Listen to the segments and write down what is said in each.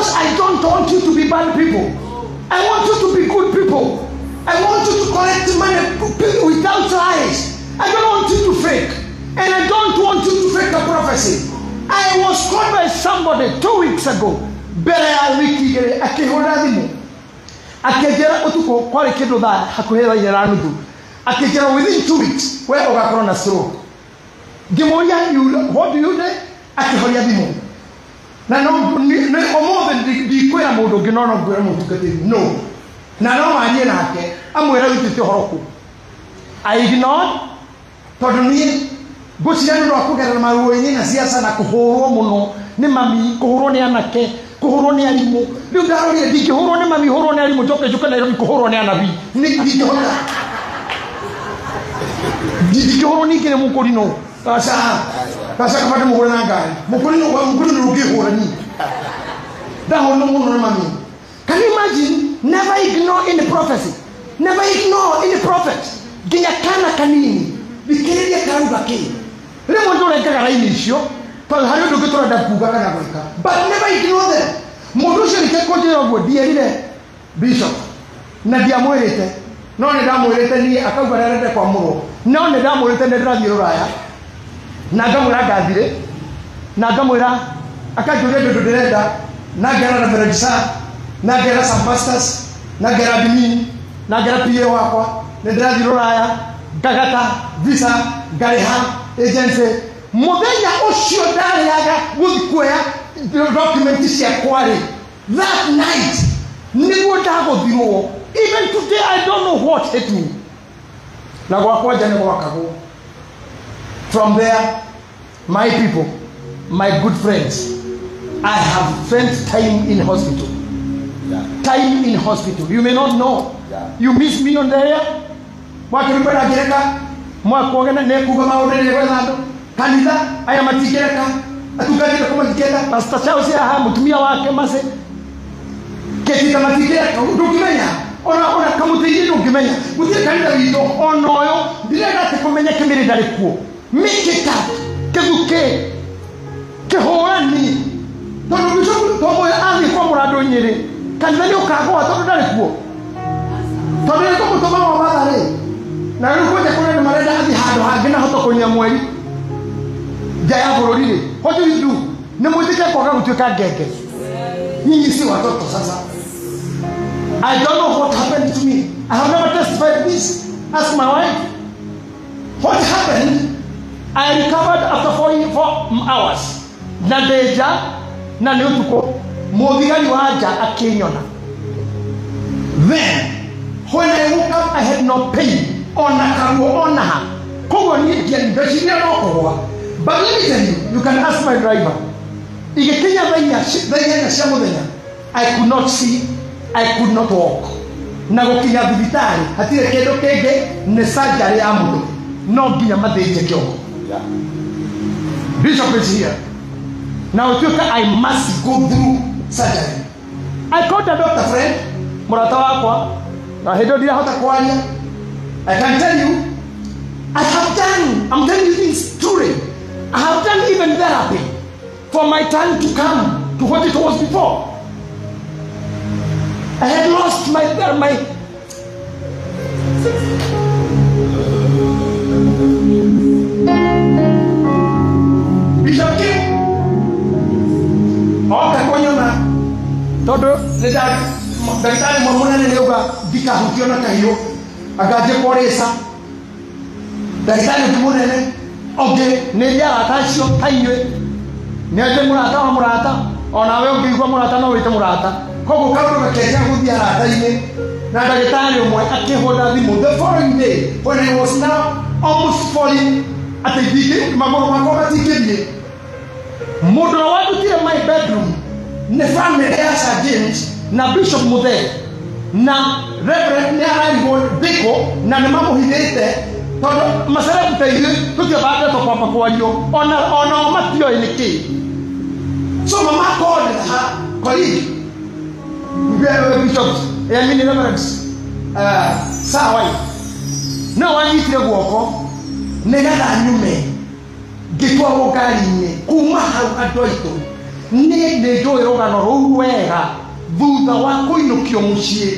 Because I don't want you to be bad people. I want you to be good people. I want you to collect money without lies. I don't want you to fake. And I don't want you to fake a prophecy. I was called by somebody 2 weeks ago. Bere wiki akihora thimu. Akejera utuko kwari kindu tha hakuhera yera nuthu. Akejera within 2 weeks we ugakorwo na stroke. Ngimoria what do you do? Akihoria thimu. Na no omothe ndikwira mundu nginono ngwira mutukatiri. No. Na no marie nake amwira witite horoku. I ignored toduni gucira ndo akugerera maruo-ini na siasa na kuhurwo muno ni mami kuhurwo ni anake kuhurwo ni arimu riu ndaroria ndingihurwo ni mami hurwo ni arimu njoke njuke na kuhurwo ni anabii ndingihota ndingihurwo ni kire mukurino Kasa kama mugore na ngari mukurino rugihura ni ndahono muno na mami. Can you imagine? Never ignore any prophecy. Never ignore any prophet. Ginya kana kanini bikiriria karuga ki rimo ndore ngagara inisho to hari ndu gitora ndakuga kana gwika, but never ignore them. Mundu cio rike konjera gwo dierire bishop na ndiamwirite no ne ndamwirite ni akauga rerete kwa muro no ne ndamwirite ne ndirathie ruraya na ngamwira ngathire na ngamwira akajuria ndu ndirenda na ngera na berejisa na ngera some pastors na ngera admin na ngera PA wakwa ne ndirathie ruraya gagata visa gariha agency muthenya ucio ndariaga guthikuya document cia kwari that night niguo ndaguthirwo. Even today I don't know what hit me na gwakwa jane gwakagwo. From there, my people, my good friends, I have spent time in hospital. Time in hospital. You may not know. You miss me on the air. Wakiribera gereka mwakwogena nekuga maudere gwethando kanitha aya matigereka atugatire kuma tiketa pastor Charles aha mutumia wake mase ketita matigereka ndukimenya ona kamutiri ndukimenya mutie kanitha wito onoyo ndirenda te kumenya kimiri ndari kuo mikita keguke kehorani tondu bicho tomo athi kwa murado nyiri kanitha ni ukagwa tondu ndari kuo tondu ni kumutoma wa bathare na rukoje kuna marenda athi hado hangina hoto kunya mweri jaya burorire. What do you do? Ne mutike kwa kutuka gege nyinyi si watoto sasa. I don't know what happened to me. I have never testified this. Ask my wife. What happened? I recovered after 4 hours. Na deja na niutuko muthigari waja akinyona. Then when I woke up I had no pain. Ona karuo ona ha kogo ni dia ndashiria no kowa. But let me tell you, you can ask my driver. Igekenya thanya cia muthenya I could not see, I could not walk. Na gukinya thibitari hatire kindu kingi ni surgery ya mundu no nginya mathinje kiongo. Bishop is here now. I must go through surgery. I called a doctor friend murata wakwa na hindo ndia hota kwaria. I can tell you, I have done, I'm telling you this truly, I have done even therapy for my time to come to what it was before. I had lost my Bishop King. Okay, konyona. Todo neda daktari mwamuna nileuga dika hutiona kahiyo. Agaje koresa daktari tumunene oge nelia atasho kaiwe nende murata wa murata ona we ungigwa murata no wite murata kogo kauro gakeja guthia rata-ine na daktari umwe akihoda thimu. The following day when I was now almost falling at the beginning magoro makoma tikirie mundu wa wandutire my bedroom ne family ya Sir James na Bishop Muthee na Reverend Nyaraigo Biko na nemamuhithite tondu masara kuteithie tutia baada to kwamba kwario ona matio iniki. So mama called her colleague Bishop Emini Reverend Sawai no wanyitire guoko negatha nyume gitwa gukari-ini kuma hau andu aitu ni ndoe rugano ruu wega wega thutha wa kuinukio mucie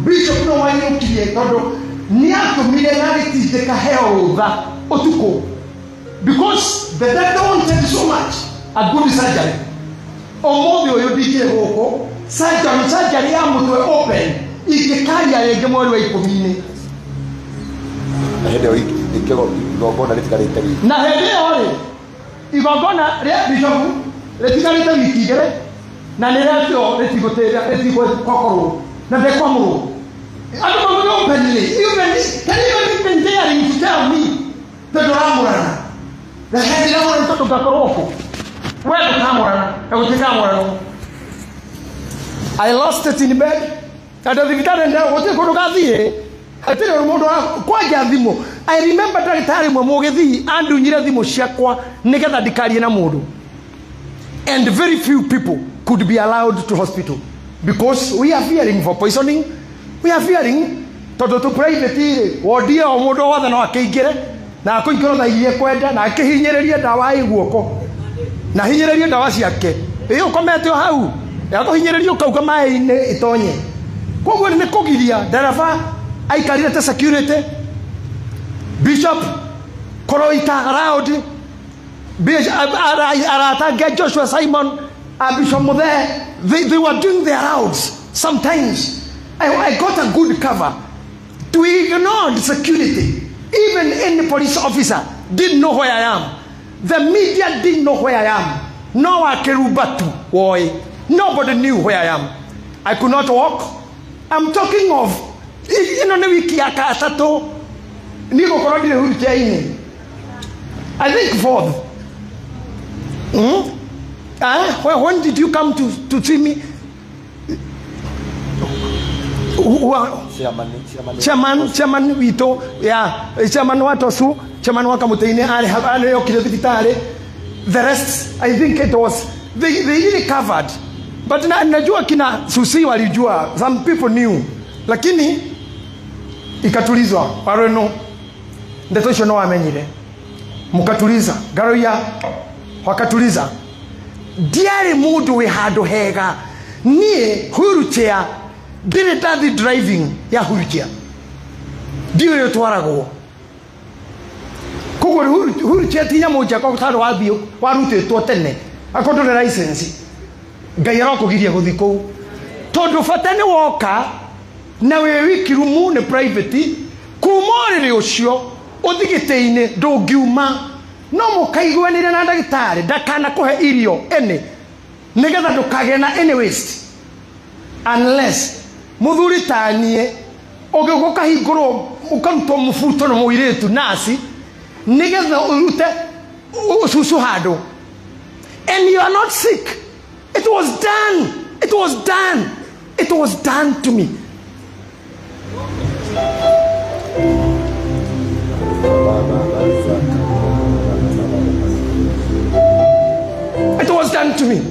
bishop no wainukirie tondu ni atumire na gitindika heo rutha utuko because the doctor wanted so much a good surgery omothi uyu ndikire guku surgery ya mutwe open ikikaria rĩngĩ mweri wa 10 na hĩndĩ ĩyo igongona rĩtigarĩte wiki na hĩndĩ ĩyo rĩ igongona rĩa bishop rĩtigarĩte wiki igĩrĩ na nĩrĩatio rĩtigũkorwo na ndĩkwamũrwo andũ mamwe openly can you even daring to tell me that ndũramũrana na hĩndĩ ĩrĩa mũrĩ tondũ ngakorwo ku we ndũkamũrana na gũtikamũranwo I lost it in bed ata thibitarĩ ndio gũtirĩ kũndũ gathiĩ atire mũndũ kwanja thimũ I remember ndagĩtarĩ mwe mũgĩthii andunyire thimũ ciakwa nĩgetha ndikarie na mũndũ and very few people could be allowed to hospital because we are fearing for poisoning we are fearing tondu tu private wodi o mũndũ wothe no akĩingĩre na akũingĩra tha irie kwenda na akĩhinyĩrĩrie ndawa iguoko na hinyĩrĩrie ndawa ciake ĩyo komete o hau yakũhinyĩrĩrio kauga maĩ-inĩ itonye koguo nĩ kũgiria ndereba aikarire ta security bishop koroita around arata Joshua Simon Bishop Muthe they were doing their rounds sometimes I got a good cover to ignore the security even any police officer didn't know where I am the media didn't know where I am no akerubatu boy nobody knew where I am I could not walk I'm talking of ino ni wiki ya katatu niko korodi hurutiaini I think fourth when did you come to see me chairman wito ya chairman watosu chairman wakamuteine ale yokire thibitari the rest I think it was they really covered but najua kina Susi walijua some people knew lakini ikatulizwa pareno ndeto icio no wamenyire mukatuliza garoya wakatuliza diari mundu we handu hega nie hurutia ndire ndathi driving ya hurutia ndio yo twaragwo koguo hurutia tinya moja kwa tano wathio warutitwo tene akondore license ngai arokugiria guthi kuu tondu fatani woka na we wikirumu ne private kumorire ucio uthigite-ini ndungiuma no mukaiguanire na ndagitari ndakana kuhe irio ene nigetha ndukage na any waste unless muthuri tanie uguka hingurwo ukarutwo mubuto no muiretu nasi nigetha urute ususu hando and you are not sick it was done to me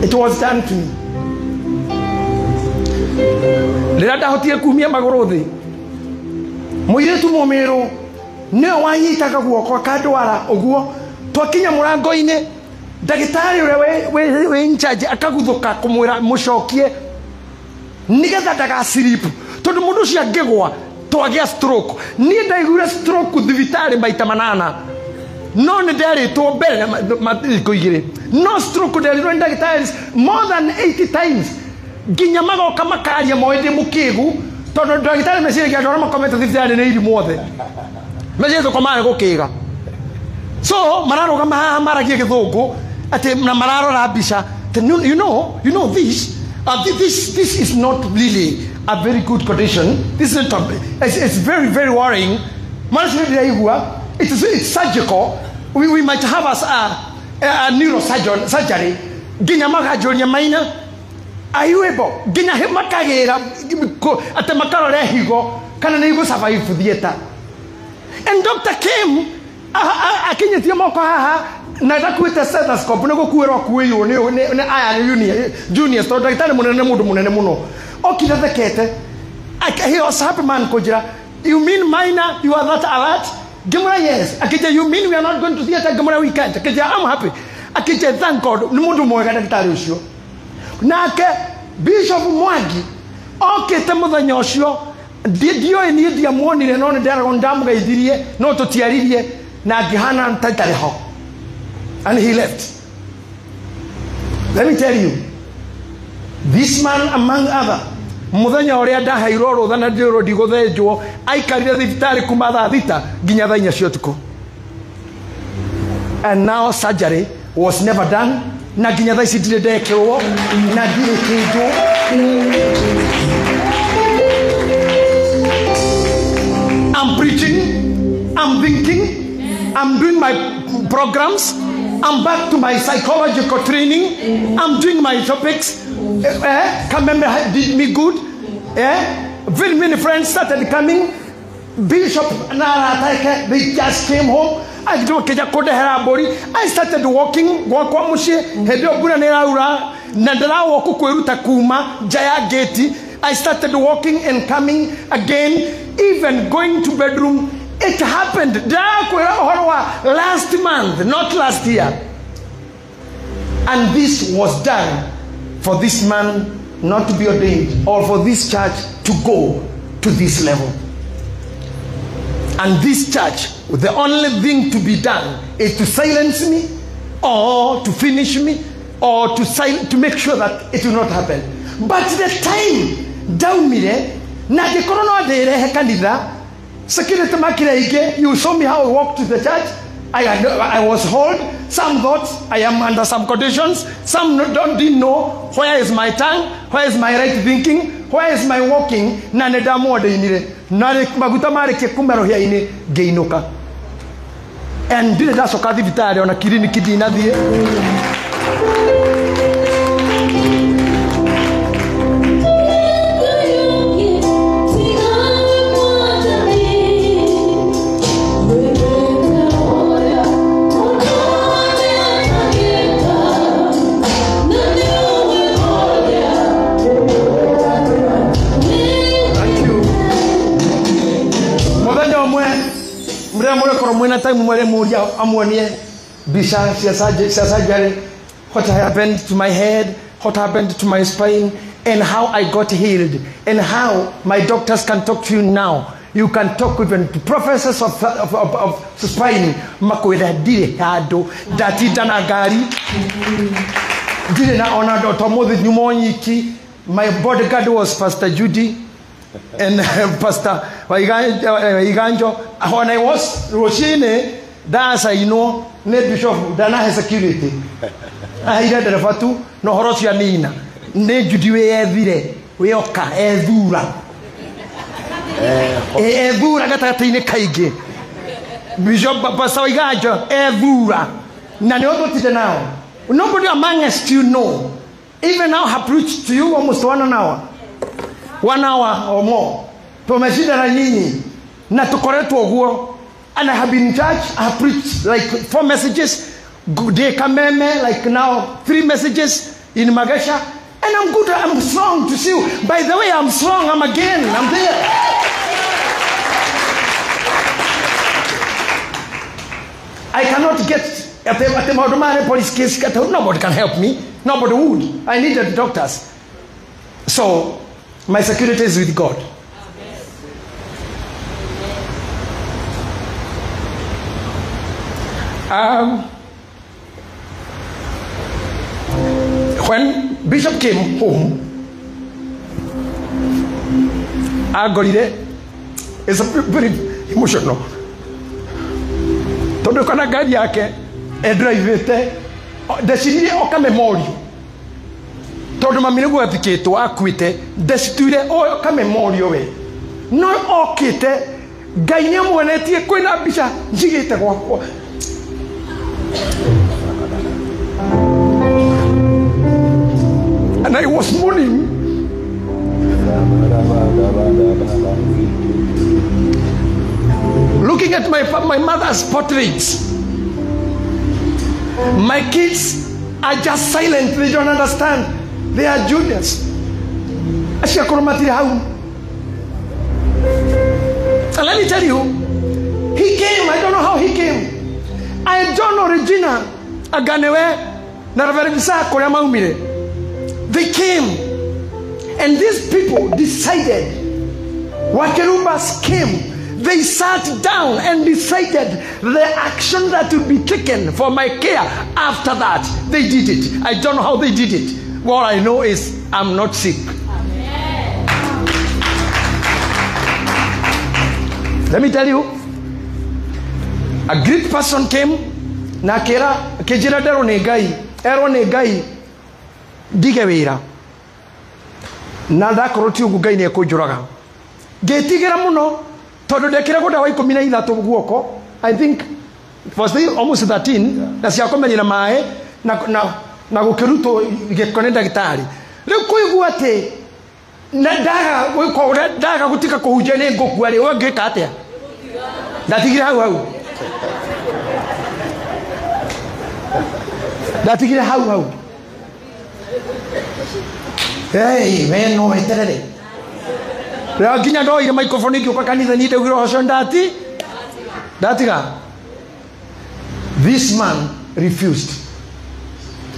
it was done to me Lirada hotie kumia magoro thi muiretu momero ne wanyitaga guoko kadwara oguo twakinya murango-ini ndagitari we in charge akaguthuka kumwira mucokie nigetha ndagasirip tondu mundu ucio angigwa twagia stroke ni ndaigure stroke thibitari maita 8 no ne ndaritwo mbere matikoigire no stroke ndarirwo ndagitari more than 80 times ginya magoka makaria moende mukigu tondu ndagitari meciria ndora makomete thibitari ni iri mothe meciria komare gukiga so mararo kama maragie githungu ati na mararo rabisha you know this is not really a very good condition. This is not it's very very worrying. It's surgical. We might have a neurosurgeon surgery. Ginya magajonia maina. Are you able? Ginya makagera ate makarore higo kana nigo survive theater. And doctor came akinyetia moko haha na ndakwite stethoscope nego kuwero kuiyo ne aya junior so ndagitari munene mundu munene muno okira thekete he was happy man kujira you mean minor you are not alert Gemara yes akija you mean we are not going to theater Gemara we can't akija I'm happy akije thank God ni mundu mwega ndagitari ucio nake Bishop Mwangi okete muthenya ucio ndio ni ndia muonire no ndarago ndamugeithirie no tutiaririe na ngihana ntari ho and he left. Let me tell you, this man among other muthenya uria ndahairwo rutha na ndiro ndiguthenjwo aikarire thibitari kuma thaa thita nginya thaa 4 cia utuku, and now surgery was never done na nginya thaa ici ndire ndekirwo na ndire kindu. I'm preaching, I'm thinking, I'm doing my programs, I'm back to my psychological training, I'm doing my topics. Kamembe did me good. Very many friends started coming. Bishop Naratake, they just came home. I started walking. I started walking and coming again, even going to bedroom. It happened last month, not last year. And this was done for this man not to be ordained, or for this church to go to this level. And this church, the only thing to be done is to silence me, or to finish me, or to make sure that it will not happen. But the time down me, na de corona de kanida, security makireke, you saw me how I walked to the church. I was hold. Some thought I am under some conditions. Some didn't know where is my tongue, where is my right thinking, where is my walking. Nane damu de inire. Nane maguta mare ke kumero hia ine geinuka. And did that so kadi vitare ona kirini kidina die. Mwena time mwere moja amwonie bisha surgery, what happened to my head, what happened to my spine, and how I got healed, and how my doctors can talk to you now. You can talk even to professors of spine. Makweda dire hado dati danagari dire na ona Dr. Moses Nyumonyiki. My bodyguard was Pastor Judy and Pastor Waiganjo. When I was Roshine, that's I know, net Bishop Dana has security. I read the Fatu, no Horosia Nina, ne Judiwe Evire, Weoka, Evura. Evura Gatatine Kaige. Bishop Pastor Waiganjo, Evura. Nanioto now. Nobody among us you know. Even now I preached to you almost 1 hour. 1 hour or more. Tumeshida na nyinyi na tukoretwa huo. And I have been in church. I have preached like 4 messages. Day Kameme, like now 3 messages in Magesha. And I'm good. I'm strong to see you. By the way, I'm strong. I'm again. I'm there. I cannot get at the police case. Nobody can help me. Nobody would. I needed doctors. So my security is with God. When Bishop came home, I got it. It's very emotional. Todo kana gari yake drive decidire oka memorio. Todo mamire go apiketo akwite decidire oka memorio we. No okite gainya mwenetie kwina bisha njigite kwa. And I was mourning. Looking at my mother's portraits. My kids are just silent. They don't understand. They are juniors. And let me tell you, he came. I don't know how he came. I don't know Regina. Aganewe na Reverend Sako ya maumire. They came, and these people decided. Wakerubas came. They sat down and decided the action that would be taken for my care. After that, they did it. I don't know how they did it. What I know is I'm not sick. Let me tell you, a great person came. Nakera kejira dero negai, ero negai digewira. Nada koroti ugugai ne kujuraga. Getigira muno. Todo dekira ko dawa 13 guoko. I think it was almost 13. Na siakomenya na mae na gukeruto gekonenda gitari. Leo kuigua ate na daga gutika kuhujene ngokuare wageka atia. Ndatigira hau. Ndatigira hau. Hey, man, no eterere. Leo kinya ndo ile microphone iko kwa kanisa nite uroho ndati. Ndatiga. This man refused.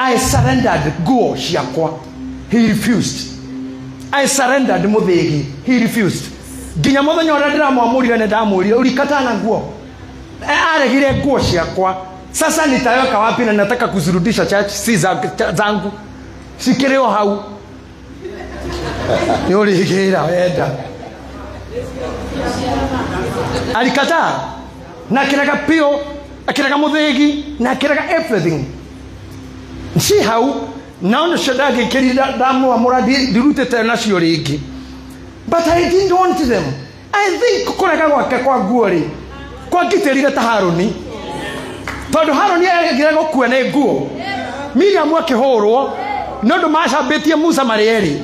I surrendered go shiakwa. He refused. I surrendered muthegi. He refused. Ginya muthenya ora ndiramwamurire ne ndamurire ulikata na nguo. Aregire nguo shiakwa. Sasa nitaweka wapi na nataka kuzirudisha church si zangu. Sikireo hau. Niuligira wenda. Alikata. Na kiraga pio, akiraga muthegi, na kiraga everything. See how now the shadage kirida damu amuradi dirute national league. But I didn't want them. I think kuraga wake kwa guori. Kwa giterira ta Haroni. Tondu Haroni agiraga gukua na nguo. Miriam akihorwo nondo macabetie Musa Marieri.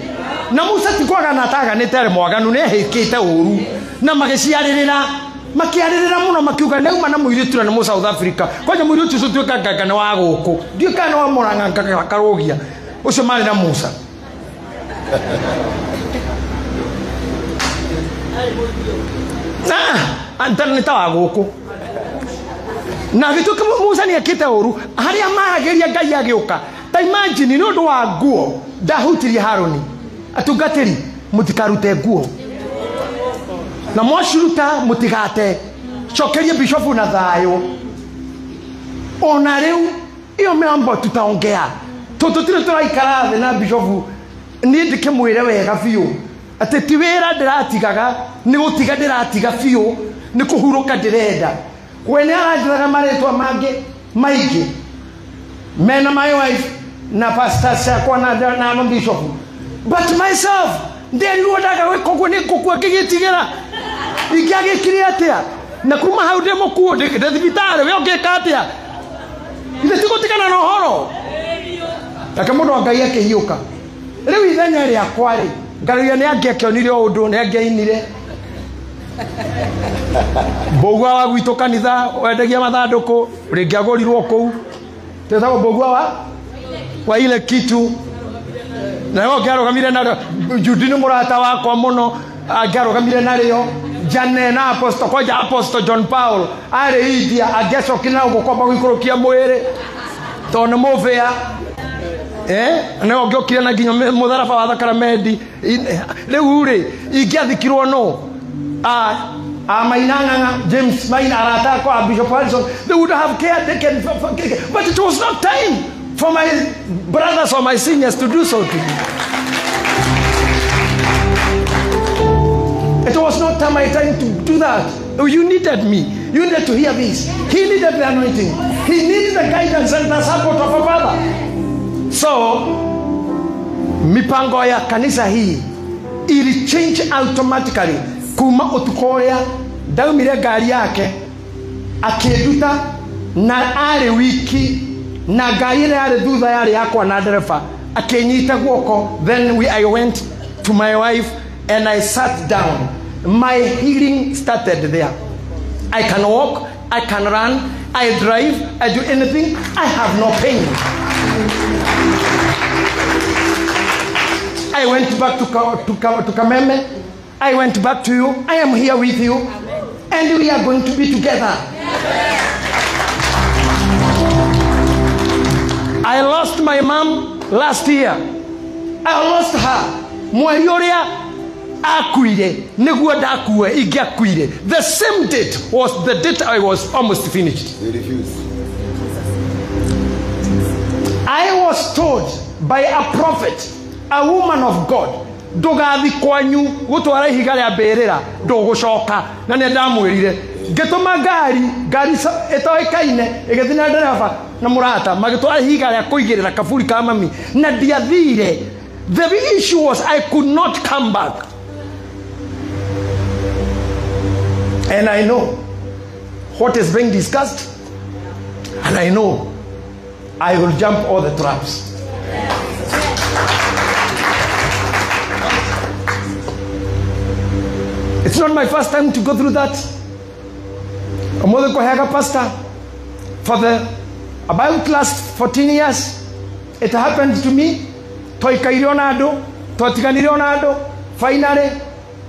Na Musa tikwaga nataga ni tere mwaganu ne hekite uru. Na magiciaririra makiaririra muno makiuga neuma na muiritu na mu South Africa. Kwaje muiritu so tuika gagana wa guku. Ndiuka no moranga ngakarogia. Ucio mari na Musa. Antana nitawa guku. Na gituka Musa ni akite uru. Haria marageria Ngai agiuka. Ta imagine no ndo wa nguo ndahutirie Haroni. Atungatiri mutikarute nguo. Na mwashuruta mutigate. Chokerie bishofu na thayo. Ona leo iyo mambo tutaongea. Tutotire turaikara the na bishofu ni ndike mwire wega biu. Ati tiwira ndiratigaga ni gutiga ndiratiga biu ni kuhuruka ndirenda. Wene aranjiraga maretwa mange maigi. Mena my wife na pastor sakwa na bishofu. But myself, then you wodaga we kokone kokwa kigitigera. Ikiage kriatia. Na kuma haude mokuo de thibitare we ogekatia. Ile tikotikana no horo. Akamundo Ngai akihiuka. Riu ithenya ria kwari. Ngai ni angekionire undu ni angeinire. Bogwa wa gwitu kanitha wendagia mathanduku ringiagorirwo kou. Tethago bogwa wa ile kitu. Na yo garogamire na Judini murata wakwa muno garogamire na rio Jane na apostle John Paul are India agecokina ugokomba gwikurukia mwire tone movea na ogokire na ginyo mutharaba wa thakramedi riu ri ingiathikirwo no Mainanga James Maina arata kwa Bishop Wilson they would have cared they can but it was not time for my brothers or my seniors to do so to me. It was not time to do that. You needed me. You needed to hear this. He needed the anointing. He needed the guidance and the support of a father. So, mipango ya kanisa hii ili change automatically. Kuma utukorea daumire gari yake akiduta na are wiki na gaire are thutha yari yakwa na dereva akinyita guoko. Then I went to my wife and I sat down. My healing started there. I can walk, I can run, I drive, I do anything. I have no pain. I went back to Kameme. I went back to you. I am here with you. And we are going to be together. I lost my mom last year. I lost her. Mweri uria akuire niguo ndakue ingiakuire. The same date was the date I was almost finished. They refused. I was told by a prophet, a woman of God, ndugathi kwanyu gutwara ihiga rĩa mbĩrĩra ndũgũcoka. Na nĩ ndamwĩrire ngĩtũma ngari ĩtoĩkaine ĩgĩthiĩ na ndereba na mũrata magĩtwara ihiga rĩa kũigĩrĩra kaburi ka mami na ndiathire. The issue was I could not come back. And I know what is being discussed, and I know I will jump all the traps. It's not my first time to go through that. Pastor, for about last 14 years, it happened to me. Finally,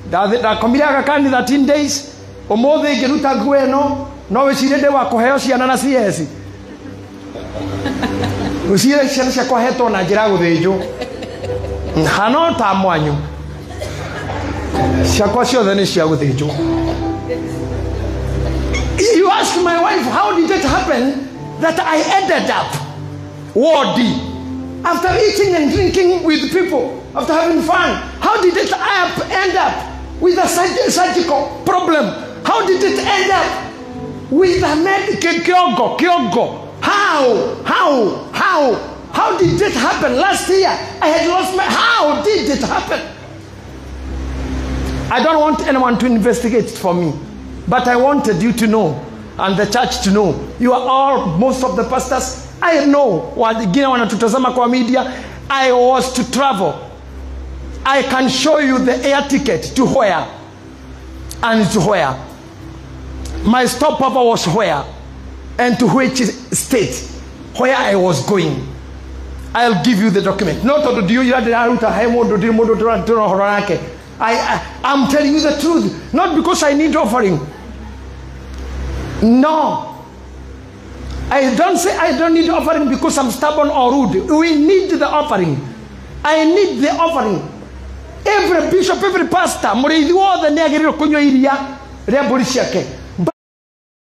the community 13 days. Omothe ngiruta nguo ĩno no wĩcire ndĩ wa kũheo ciana na CS. Wĩcire ciana ciakwa hetwo na njĩra gũthĩnjwo. Hano ta mwanyu. Ciakwa ciothe nĩ cia gũthĩnjwo. You ask my wife, how did it happen that I ended up wordy after eating and drinking with people, after having fun? How did it end up with a surgical problem? How did it end up with a medical kyogo? How did it happen? Last year I had lost my. How did it happen? I don't want anyone to investigate for me, but I wanted you to know, and the church to know. You are all, most of the pastors. I know wengine wanatutazama kwa media. I was to travel. I can show you the air ticket to where and to where. My stopover was where and to which state where I was going. I'll give you the document. Not to do you I'm telling you the truth, not because I need offering. No. I don't say I don't need offering because I'm stubborn or rude. We need the offering. I need the offering. Every bishop, every pastor, mũrĩithi wothe nĩ agĩrĩirwo kũnyua iria rĩa mbũri ciake.